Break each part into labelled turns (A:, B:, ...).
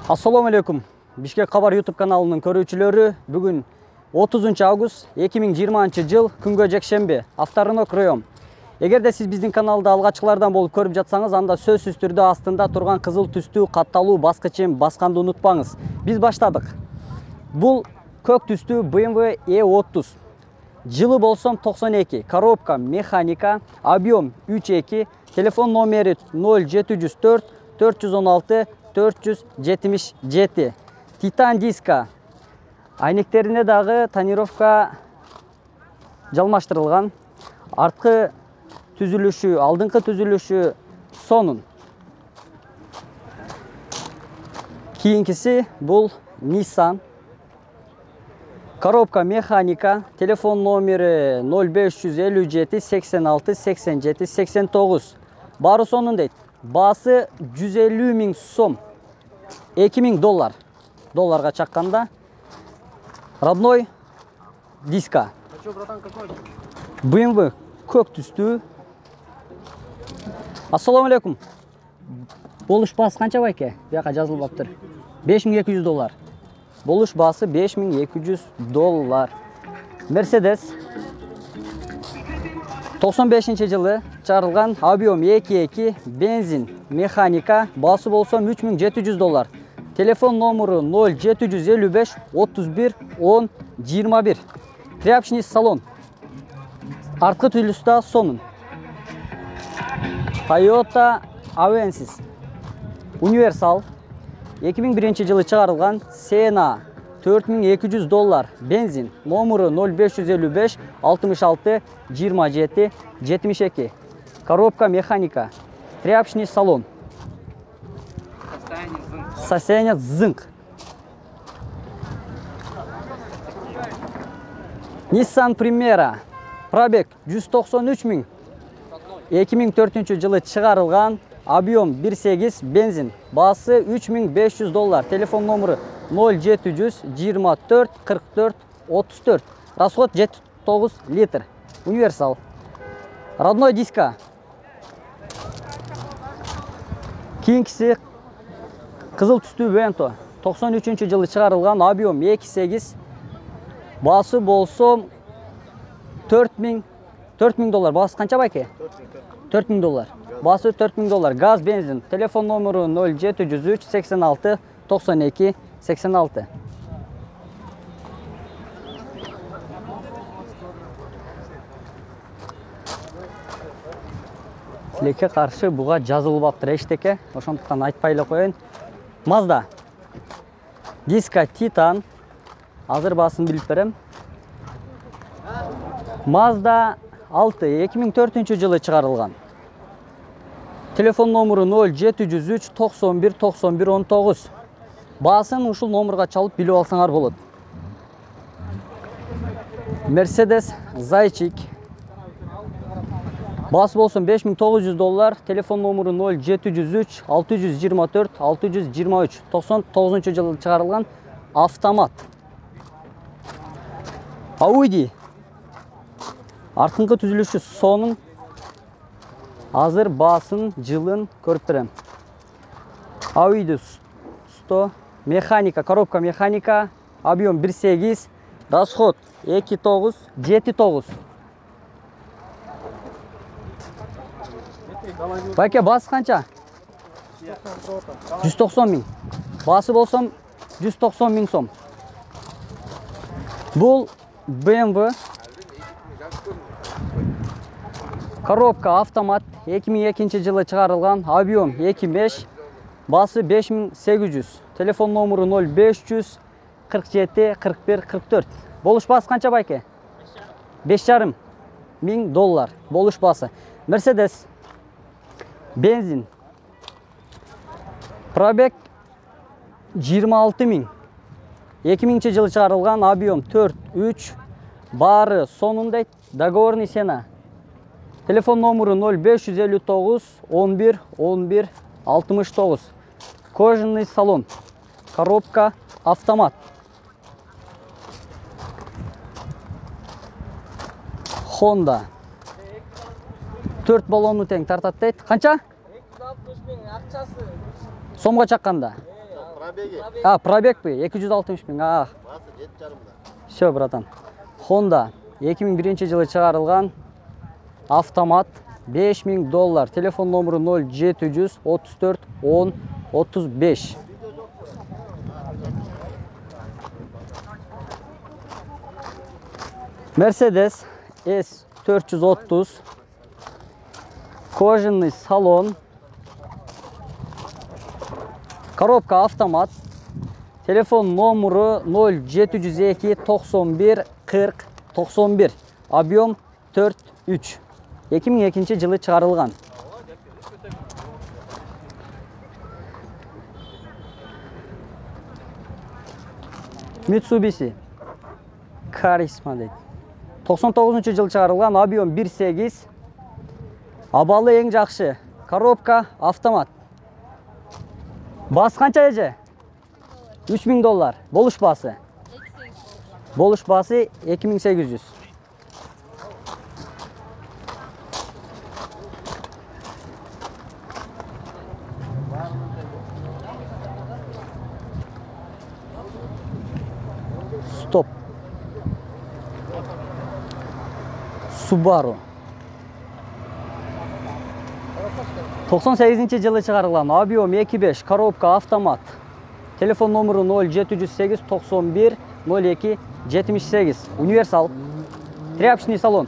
A: Assalamu алейкум. Бишкек Кабар YouTube каналынын көрүүчүлөрү, бүгүн 30 август 2020 жыл күнгө жекшемби, Авторонок район. Эгерде сиз биздин каналды алгачкылардан болуп көрүп жатсаңыз, анда сөзсүз түрдө астында турган кызыл түстүү катталуу баскычын басканды унутпаңыз. Биз баштадык. Бул көк түстүү BMW E30. Жылы болсом 92, коробка механика, объем 3.2, телефон номери 0704 416 477. Титан диска. Айнектерине дагы тонировка жалмаштырылган. Арткы түзүлүшү, алдыңкы түзүлүшү сонун. Кийинкиси бул Nissan. Коробка механика, телефон номери 0557 86 87 89. Бары сонун дейт. Баасы 150 000 сом. 2000 доллар. Долларга чакканда. Родной диска. BMW көк түстүү. Ассаламу алейкум. Болуш баасы канча байке? Бияка жазылып аптыр. 5200 доллар. Болуш баасы 5200 доллар. Mercedes 95 жылы чыгарылган, объем 2.2, бензин, механика, баасы болсо 3700 доллар. Телефон номеру 0755 31 10 21. Тряпочный салон. Арткы түзүлүшү да сонун. Toyota Avensis. Универсал 2001 жылы чыгарылган, Sena 4200 доллар, бензин, номеру 0555 66 27 72. Коробка механика, тряпочный салон. Состояние зынк. Nissan Primera. Пробег 193 000. 2004 жылы чыгарылган, объем 1.8, бензин, баасы 3500 доллар. Телефон номеру 0700 24 44 34. Расход 79 литр. Универсал. Родной диска. Кийинкиси кызыл түстүү Vento. 93 жылы чыгарылган, объем 2.8, баасы болсо 4000 доллар. Баасы канча байке? 4000 доллар. Баасы 4000 доллар. Газ, бензин. Телефон номеру 0703 86 92 86. Тилекке каршы буга жазылып аптыр эчтеке. Ошондуктан айтпай эле коеюн. Mazda. Диска Титан. Азыр баасын билип берем. Mazda 6 2004 жылы чыгарылган. Телефон номеру 0703 91 91 19. Баасын ушул номерга чалып билип алсаңар болот. Mercedes Зайчик. Баасы болсун 5900 доллар. Телефон номеру 0703 624 623. 99 жылы чыгарылган, автомат. Audi. Артыңкы түзүлүшү сонун. Азыр баасын, жылын көрүп берем. Audi 100, механика, коробка механика, объем 1.8, расход 2.9, 7.9. Байке, баасы канча? 190 000. Баасы болсом 190 000 сом. Бул BMW. Коробка автомат, 2002 жылы чыгарылган, объем 2.5, баасы 5800. Телефон номеру 0500 47 41 44. Болуш баасы канча байке? 5,5 000 доллар. Болуш баасы. Mercedes. Бензин. Пробег 26 000. 2000 жылы чыгарылган, объем 4 3, баары сонун дейт. Договорный Sena. Телефон номеру 0559 11 11 69. Кожаный салон. Коробка автомат. Honda. 4 баллонну тең тартат дейт. Канча? 260 000 акчасы. Сомго чакканда. Пробег bu 260 bin. Все, братан. Honda 2001 жылы чыгарылган автомат $5000. Телефон номеру 0734 10 35. Mercedes S430 кожаный салон, коробка автомат, телефон номеру 0702 91 40 91, объем 4.3. 2002 жылы чыгарылган. Mitsubishi Karisma deydi. 99 жылы чыгарылган, объем 1.8. Абалы эң жакшы. Коробка автомат. Бас канча эже? $3000. Болуш басы. Болуш басы 2800. Стоп. Subaru. 98 жылы чыгарылган, объем 2.5, коробка автомат. Телефон номеру 0708 91 02 78. Универсал. Тряпочный салон.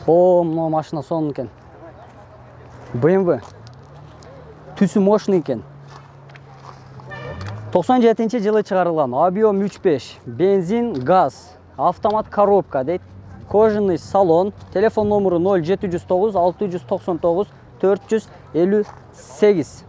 A: О, мына машина сонун экен. BMW. Түсү мощный экен. 97 жылы чыгарылган, объем 3.5, бензин, газ, автомат коробка дейт. Кожаный салон, телефон номеру 0709 699 458.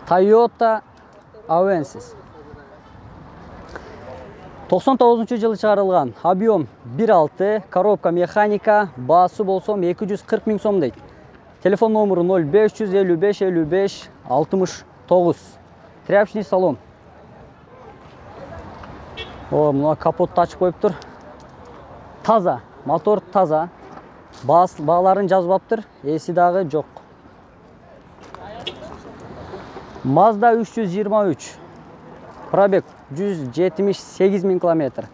A: Toyota Avensis. 99 жылы чыгарылган, объем 1.6, коробка механика, басы болсом 240 000 сом дейт. Телефон номеру 0555 55 69. Тряпочный салон. О, мына капотты ачып коюптур. Таза, мотор таза. Бааларын жазбаптыр, эси дагы жок. Mazda 323. Пробег 178 000 километр.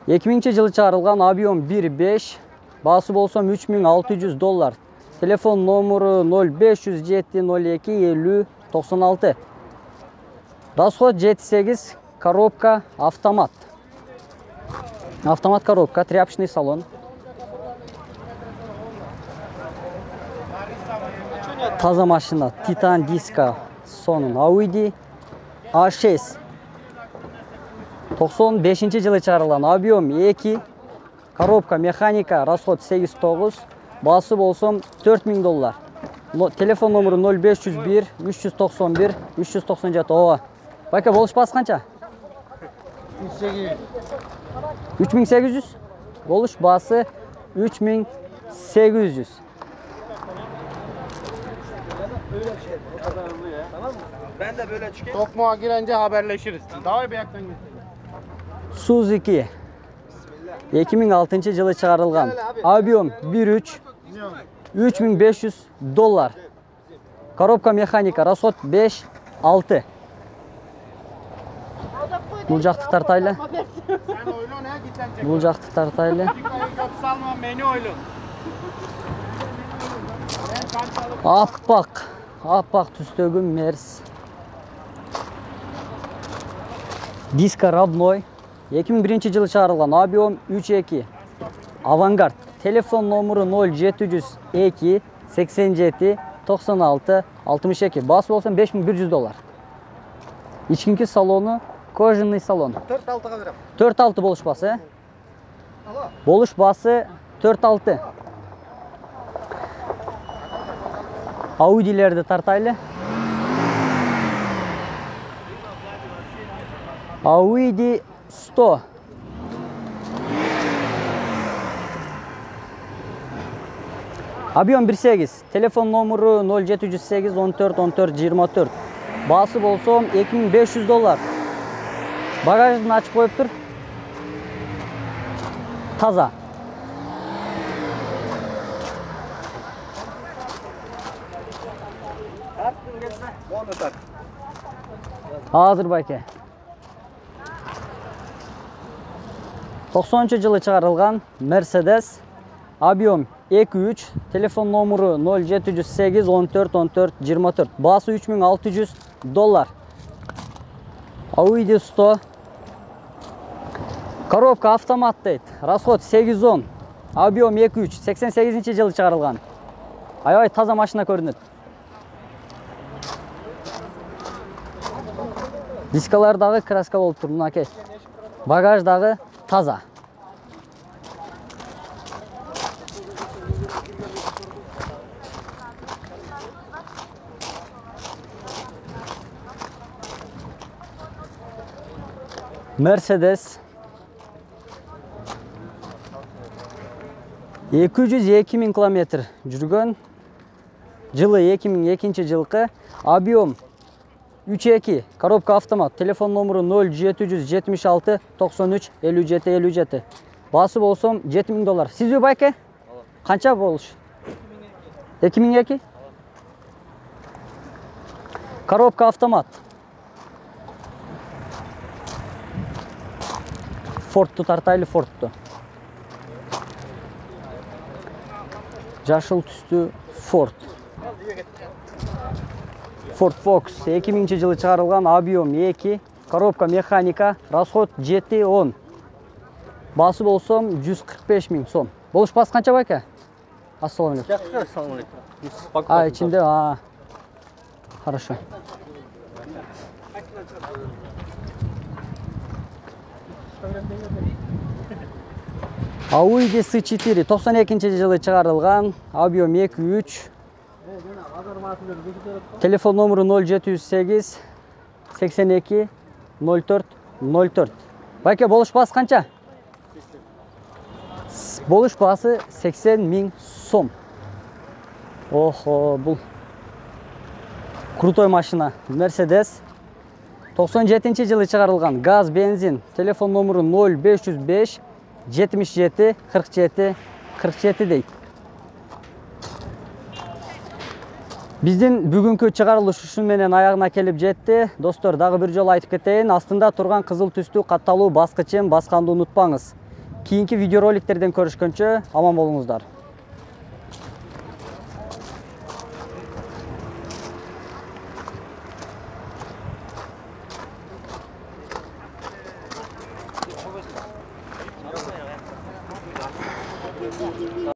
A: 2000 жылы чыгарылган, объем 1.5, басы болсом $3600. Телефон номеру 0507 02 50 96. Расход 7.8, коробка автомат. Автомат коробка, тряпочный салон. Таза машина, Titan Disco сонун, Audi A6. 95 жылы чыгарылган, объем 2, коробка механика, расход 8.9, басы болсом $4000. Телефон номеру 0501 391 397. Ооба. Байка, болуш басы канча? 3800. Болуш басы 3800.
B: Ben de böyle çıkayım. Tokmağa girince haberleşiriz. Daha bir yaktan gitsin.
A: Suzuki 2006 жылы чыгарылган, объем 1.3, $3500. Коробка механика, расход 5.6. Бул жакты тартайлы. Бул жакты тартайлы.
B: Salma menü oylu.
A: Аппак түстөгү Мерс. Диско родной. 2001 жылы чыгарылган, объем 3.2. Авангард. Телефон номеру 0702 87 96 62. Басы болсом $5100. Ичкинки салону кожаный салон.
B: 4.6'a verem.
A: 4.6 болуш басы. Болуш басы 4.6. Audilerde тартайлы. Audi 100. Объем 1.8. Телефон номеру 0708 14 14 24. Baası bolsom $2500. Bagajını açıp koyup tur. Taza.
B: Onu tak.
A: Hazır bayke. 90 жылы чыгарылган Mercedes Abiom 2.3, telefon номеру 0708 14 14 24. Baası $3600. Audi 100. Коробка автомат дейт. Расход 810. Abiom 2.3, 88 жылы чыгарылган. Аябай таза машина көрүнөт. Дискалардагы краска болуп тур, мынакей. Багаждагы таза. Mercedes 202 000 kilometr жүргөн. Жылы 2002 жылкы. Abiom 3.2, коробка автомат, телефон номеру 0776 93 57 57. Басы болсом $7000. Сизби байке? Канча болуш? 2002. Коробка автомат. Ford'tu тартайлы Ford'tu. Жашыл түстүү Ford. Ford Focus 2000 жылы чыгарылган. Abiom 2, коробка механика, расход 7-10. Басы болсом 145 000 сом. Болуш басы канча байке? Ассаламу алейкум. Içinde Хорошо. Audi S4 92 жылы чыгарылган. Abiom 2.3. Telefon номеру 0708 82 04 04. Байке, болуш басы канча? Болуш басы 80 000 сом. Охо, бул крутой машина. Mercedes 97 жылы чыгарылган. Газ, бензин. Телефон номеру 0505 77 47 47 дейт. Биздин бүгүнкү чыгарылыш ушун менен аягына келип жетти. Достор, дагы бир жолу айтып кетейин, астында турган кызыл түстүү катталуу баскычын басканды унутпаңыз. Кийинки видеороликтерден көрүшкөнчө аман болуңуздар.